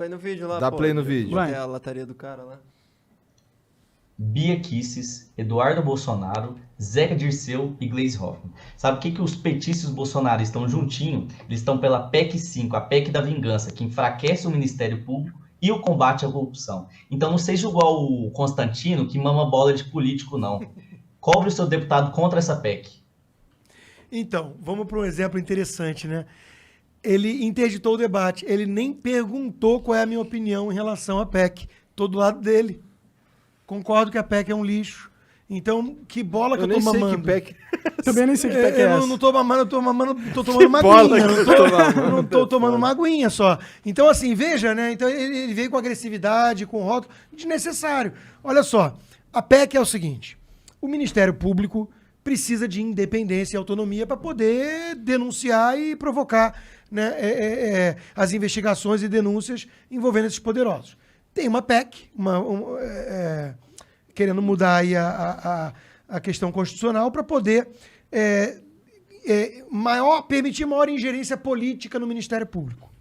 Vai no vídeo lá, Dá pô. play no vídeo. Vai. A lataria do cara lá. Bia Kicis, Eduardo Bolsonaro, Zeca Dirceu e Gleisi Hoffmann. Sabe o que os petistas bolsonaristas estão juntinho? Eles estão pela PEC 5, a PEC da vingança, que enfraquece o Ministério Público e o combate à corrupção. Então não seja igual o Constantino, que mama bola de político, não. Cobre o seu deputado contra essa PEC. Então, vamos para um exemplo interessante, né? Ele interditou o debate, ele nem perguntou qual é a minha opinião em relação à PEC. Tô do lado dele. Concordo que a PEC é um lixo. Então, que bola que eu tô mamando. Que PEC... Também nem sei que PEC é essa. Eu não tô mamando, tô tomando uma aguinha. Não tô tomando uma aguinha só. Então, assim, veja, né? Então, ele veio com agressividade, com rótulo, desnecessário. Olha só, a PEC é o seguinte, o Ministério Público precisa de independência e autonomia para poder denunciar e provocar, né, as investigações e denúncias envolvendo esses poderosos. Tem uma PEC, querendo mudar aí a questão constitucional para poder permitir maior ingerência política no Ministério Público.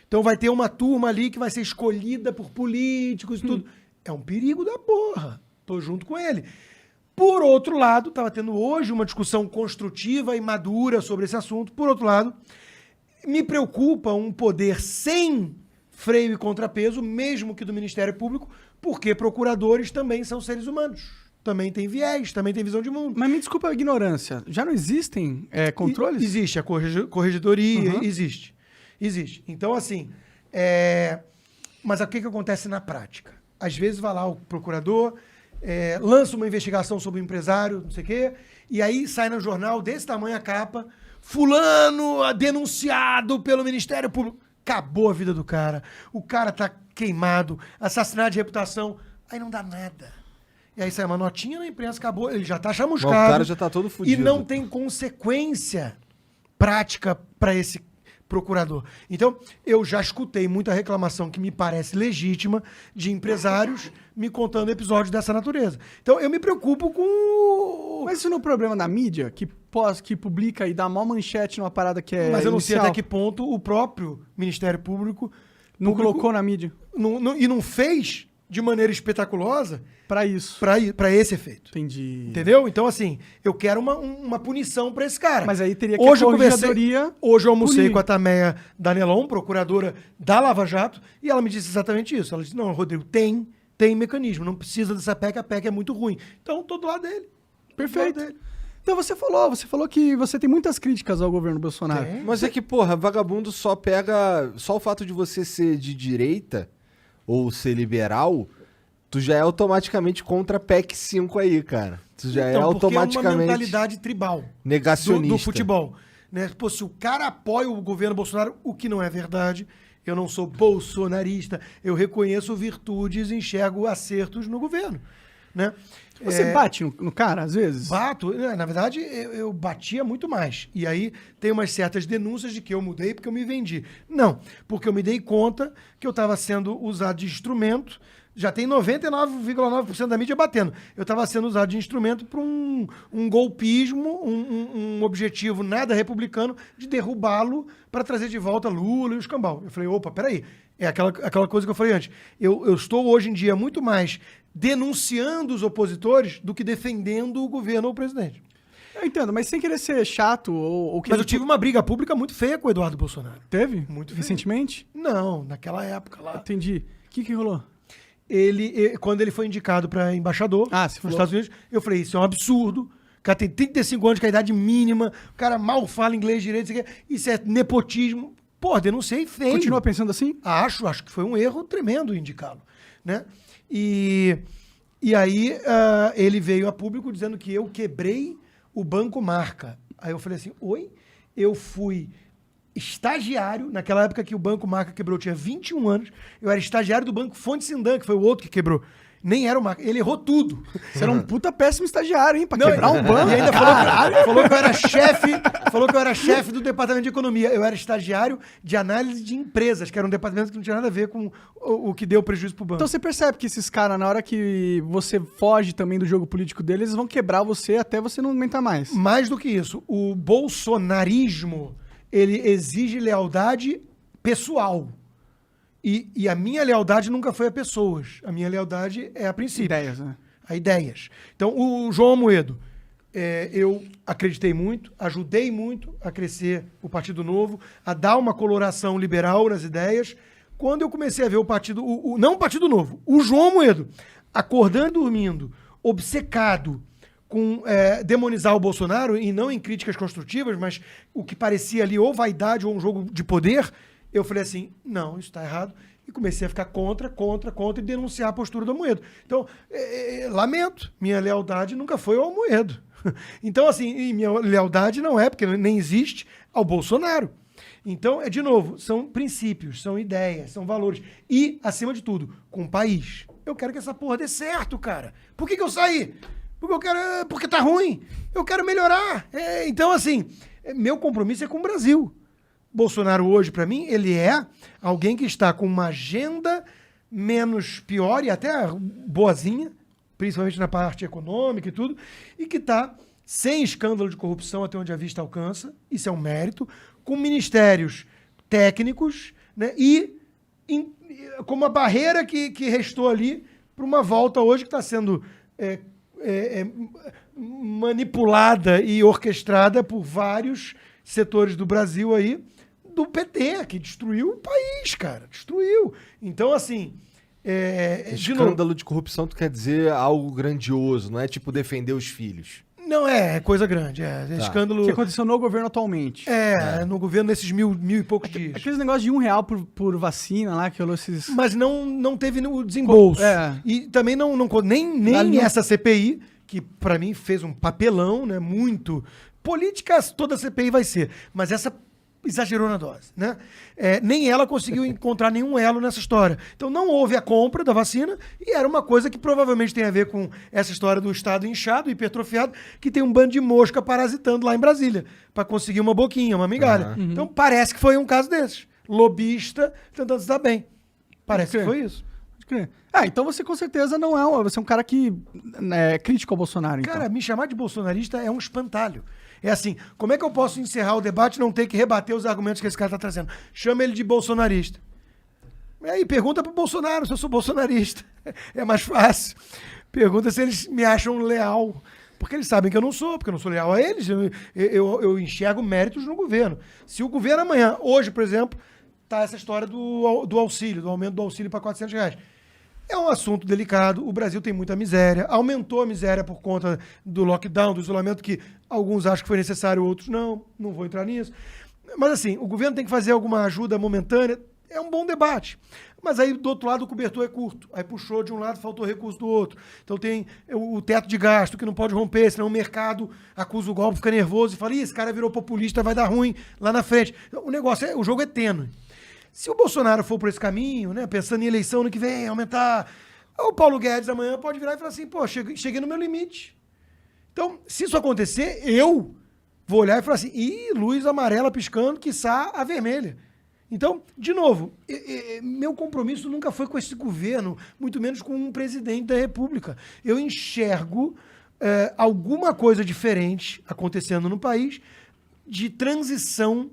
Então vai ter uma turma ali que vai ser escolhida por políticos e tudo. É um perigo da porra. Tô junto com ele. Por outro lado, estava tendo hoje uma discussão construtiva e madura sobre esse assunto. Por outro lado, me preocupa um poder sem freio e contrapeso, mesmo que do Ministério Público, porque procuradores também são seres humanos. Também tem viés, também tem visão de mundo. Mas me desculpa a ignorância. Já não existem controles? Existe, a corregedoria existe. Existe. Então, assim, mas o que acontece na prática? Às vezes vai lá o procurador, lança uma investigação sobre o empresário, não sei o quê, e aí sai no jornal desse tamanho a capa, fulano denunciado pelo Ministério Público. Acabou a vida do cara. O cara tá queimado, assassinado de reputação. Aí não dá nada. E aí sai uma notinha na imprensa, acabou. Ele já tá chamuscado. O cara já tá todo fudido. E não tem consequência prática para esse procurador. Então, eu já escutei muita reclamação que me parece legítima de empresários me contando episódios dessa natureza. Então, eu me preocupo com... Mas isso não é um problema da mídia, que publica e dá mó manchete numa parada que é Mas eu não sei inicial? até que ponto o próprio Ministério Público... Não colocou na mídia. E não fez de maneira espetaculosa... Para isso. Para esse efeito. Entendi. Entendeu? Então, assim, eu quero uma punição para esse cara. Mas aí teria que hoje a corregedoria Hoje eu almocei punir. com a Tameia Danelon, procuradora da Lava Jato, e ela me disse exatamente isso. Ela disse, não, Rodrigo, tem mecanismo, não precisa dessa PEC, a PEC é muito ruim. Então, tô do lado dele. Perfeito. Do lado dele. Então você falou que você tem muitas críticas ao governo Bolsonaro. Mas é que, porra, vagabundo só pega... Só o fato de você ser de direita ou ser liberal... Tu já é automaticamente contra a PEC 5 aí, cara. Tu já é automaticamente... Porque é uma mentalidade tribal. Negacionista. Do futebol. Né? Pô, se o cara apoia o governo Bolsonaro, o que não é verdade, eu não sou bolsonarista, eu reconheço virtudes e enxergo acertos no governo. Né? Você bate no cara, às vezes? Bato. Na verdade, eu batia muito mais. E aí tem umas certas denúncias de que eu mudei porque eu me vendi. Não, porque eu me dei conta que eu estava sendo usado de instrumento. Já tem 99,9% da mídia batendo. Eu estava sendo usado de instrumento para um golpismo, um objetivo nada republicano de derrubá-lo para trazer de volta Lula e o escambau. Eu falei, opa, peraí. É aquela coisa que eu falei antes. Eu estou hoje em dia muito mais denunciando os opositores do que defendendo o governo ou o presidente. Eu entendo, mas sem querer ser chato ou Mas eu tive uma briga pública muito feia com o Eduardo Bolsonaro. Teve? Muito recentemente? Não, naquela época lá. Entendi. O que rolou? Quando ele foi indicado para embaixador nos falou. Estados Unidos, eu falei, isso é um absurdo. O cara tem 35 anos, que é a idade mínima, o cara mal fala inglês direito, isso é nepotismo. Pô, denunciei feio. Continua pensando assim? Acho que foi um erro tremendo indicá-lo. Né? E aí ele veio a público dizendo que eu quebrei o Banco Marca. Aí eu falei assim, oi? Eu fui estagiário, naquela época que o Banco Marca quebrou, eu tinha 21 anos, eu era estagiário do Banco Fonte Sindan, que foi o outro que quebrou. Nem era o Marca, ele errou tudo. Você era um puta péssimo estagiário, hein? Pra quebrar um banco. E ainda falou que eu era chefe do departamento de economia. Eu era estagiário de análise de empresas, que era um departamento que não tinha nada a ver com o que deu prejuízo pro banco. Então você percebe que esses caras, na hora que você foge também do jogo político deles, eles vão quebrar você até você não aguentar mais. Mais do que isso, o bolsonarismo, ele exige lealdade pessoal. E a minha lealdade nunca foi a pessoas. A minha lealdade é a princípios. Ideias, né? A ideias. Então, o João Amoedo, eu acreditei muito, ajudei muito a crescer o Partido Novo, a dar uma coloração liberal nas ideias. Quando eu comecei a ver o partido, não o Partido Novo, o João Amoedo, acordando e dormindo, obcecado com demonizar o Bolsonaro, e não em críticas construtivas, mas o que parecia ali ou vaidade ou um jogo de poder, eu falei assim, não, isso está errado. E comecei a ficar contra e denunciar a postura do Amoedo. Então, lamento, minha lealdade nunca foi ao Amoedo. Então, assim, e minha lealdade não é, porque nem existe, ao Bolsonaro. Então, de novo, são princípios, são ideias, são valores. E, acima de tudo, com o país. Eu quero que essa porra dê certo, cara. Por que eu saí? Porque tá ruim. Eu quero melhorar. Então, assim, meu compromisso é com o Brasil. Bolsonaro hoje, para mim, ele é alguém que está com uma agenda menos pior e até boazinha, principalmente na parte econômica e tudo, e que está sem escândalo de corrupção até onde a vista alcança, isso é um mérito, com ministérios técnicos, né, e com uma barreira que restou ali para uma volta hoje que está sendo manipulada e orquestrada por vários setores do Brasil aí, do PT, que destruiu o país, cara. Destruiu. Então, assim... Escândalo de corrupção, tu quer dizer algo grandioso, não é tipo defender os filhos. Não, é coisa grande. Escândalo... Que aconteceu no governo atualmente. No governo nesses mil e poucos dias. Aqueles negócios de R$1 por vacina lá, que rolou esses... Mas não teve o desembolso. E também nem essa CPI, que pra mim fez um papelão, né? Muito... Política, toda CPI vai ser. Mas essa exagerou na dose, né? Nem ela conseguiu encontrar nenhum elo nessa história. Então não houve a compra da vacina e era uma coisa que provavelmente tem a ver com essa história do Estado inchado, hipertrofiado, que tem um bando de mosca parasitando lá em Brasília para conseguir uma boquinha, uma migalha. Então parece que foi um caso desses. Lobista tentando se dar bem. Parece que foi isso. Então você com certeza não é você é um cara que é crítico ao Bolsonaro. Cara, me chamar de bolsonarista é um espantalho. É assim, como é que eu posso encerrar o debate e não ter que rebater os argumentos que esse cara está trazendo? Chama ele de bolsonarista. E aí pergunta pro Bolsonaro se eu sou bolsonarista. É mais fácil. Pergunta se eles me acham leal. Porque eles sabem que eu não sou, porque eu não sou leal a eles. Eu enxergo méritos no governo. Se o governo amanhã, hoje, por exemplo, tá essa história do auxílio, do aumento do auxílio para R$400. É um assunto delicado, o Brasil tem muita miséria, aumentou a miséria por conta do lockdown, do isolamento, que alguns acham que foi necessário, outros não vou entrar nisso. Mas assim, o governo tem que fazer alguma ajuda momentânea, é um bom debate. Mas aí, do outro lado, o cobertor é curto. Aí puxou de um lado, faltou recurso do outro. Então tem o teto de gasto, que não pode romper, senão o mercado acusa o golpe, fica nervoso e fala, esse cara virou populista, vai dar ruim lá na frente. Então, o jogo é tênue. Se o Bolsonaro for por esse caminho, né, pensando em eleição no que vem, aumentar, o Paulo Guedes amanhã pode virar e falar assim, pô, cheguei no meu limite. Então, se isso acontecer, eu vou olhar e falar assim, luz amarela piscando, quiçá a vermelha. Então, de novo, meu compromisso nunca foi com esse governo, muito menos com um presidente da República. Eu enxergo alguma coisa diferente acontecendo no país de transição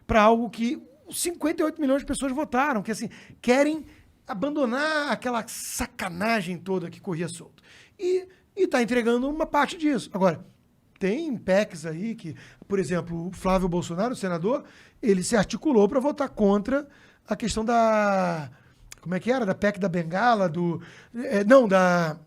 para algo que 58 milhões de pessoas votaram, que assim, querem abandonar aquela sacanagem toda que corria solto. E está entregando uma parte disso. Agora, tem PECs aí que, por exemplo, o Flávio Bolsonaro, o senador, ele se articulou para votar contra a questão da... Como é que era? Da PEC da Bengala, da...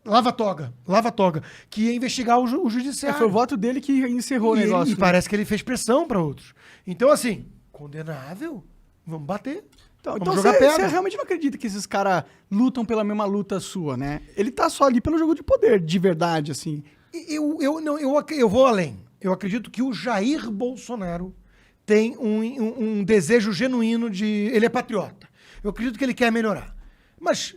Lava-toga, que ia investigar o judiciário. Foi o voto dele que encerrou o negócio. E parece que ele fez pressão para outros. Então, assim, condenável, vamos bater. Então você realmente não acredita que esses caras lutam pela mesma luta sua, né? Ele tá só ali pelo jogo de poder, de verdade, assim. Eu vou além. Eu acredito que o Jair Bolsonaro tem um desejo genuíno de... Ele é patriota. Eu acredito que ele quer melhorar. Mas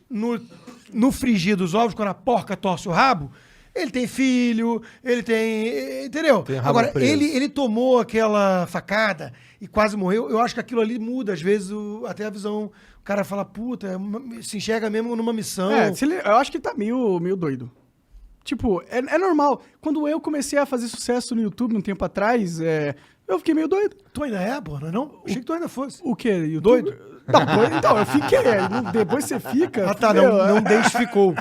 no frigir dos ovos, quando a porca torce o rabo, ele tem filho, ele tem... Entendeu? Tem rabo Agora, preso. ele tomou aquela facada e quase morreu. Eu acho que aquilo ali muda, às vezes, até a visão. O cara fala, puta, se enxerga mesmo numa missão. Eu acho que ele tá meio doido. Tipo, é normal. Quando eu comecei a fazer sucesso no YouTube um tempo atrás, eu fiquei meio doido. Tu ainda é, pô, não é não? Achei que tu ainda fosse. O quê? YouTube? Doido? Então, eu fiquei. Depois você fica. Ah, tá, fudeu, não desficou.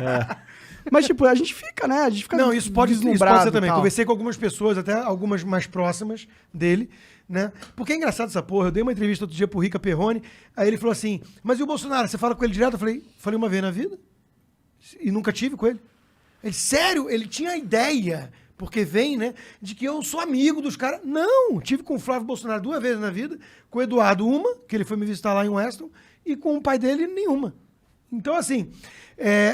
Mas, tipo, a gente fica, né? A gente fica Não, isso pode ser também. tal. Conversei com algumas pessoas, até algumas mais próximas dele, né? Porque é engraçado essa porra. Eu dei uma entrevista outro dia pro Rica Perrone, aí ele falou assim, mas e o Bolsonaro? Você fala com ele direto? Eu falei uma vez na vida. E nunca tive com ele. Ele, sério? Ele tinha a ideia, porque vem, né, de que eu sou amigo dos caras. Não! Tive com o Flávio Bolsonaro 2 vezes na vida, com o Eduardo uma, que ele foi me visitar lá em Weston, e com o pai dele nenhuma. Então, assim,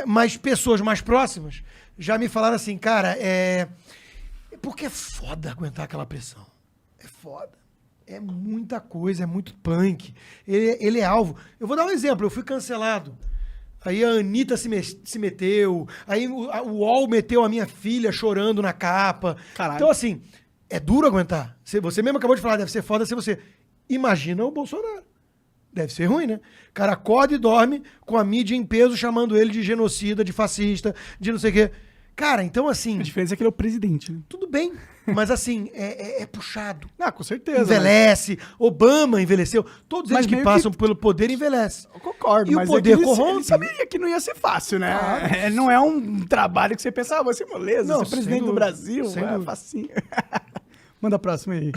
mas pessoas mais próximas já me falaram assim, cara, porque é foda aguentar aquela pressão. É foda. É muita coisa, é muito punk. Ele é alvo. Eu vou dar um exemplo, eu fui cancelado. Aí a Anitta se meteu, aí o UOL meteu a minha filha chorando na capa. Caralho. Então, assim, é duro aguentar. Você mesmo acabou de falar, deve ser foda ser você. Imagina o Bolsonaro. Deve ser ruim, né? O cara acorda e dorme com a mídia em peso chamando ele de genocida, de fascista, de não sei o quê. Cara, então assim... A diferença é que ele é o presidente, né? Tudo bem, mas assim, é puxado. Ah, com certeza. Envelhece. Obama envelheceu. Todos eles Mas que meio passam pelo poder envelhecem. Eu concordo, E o mas poder ele corrompe. sabia que não ia ser fácil, né? Não é um trabalho que você pensa, vai ser moleza, Não, ser presidente sem do dúvida, Brasil, sem dúvida. facinho. Manda a próxima aí.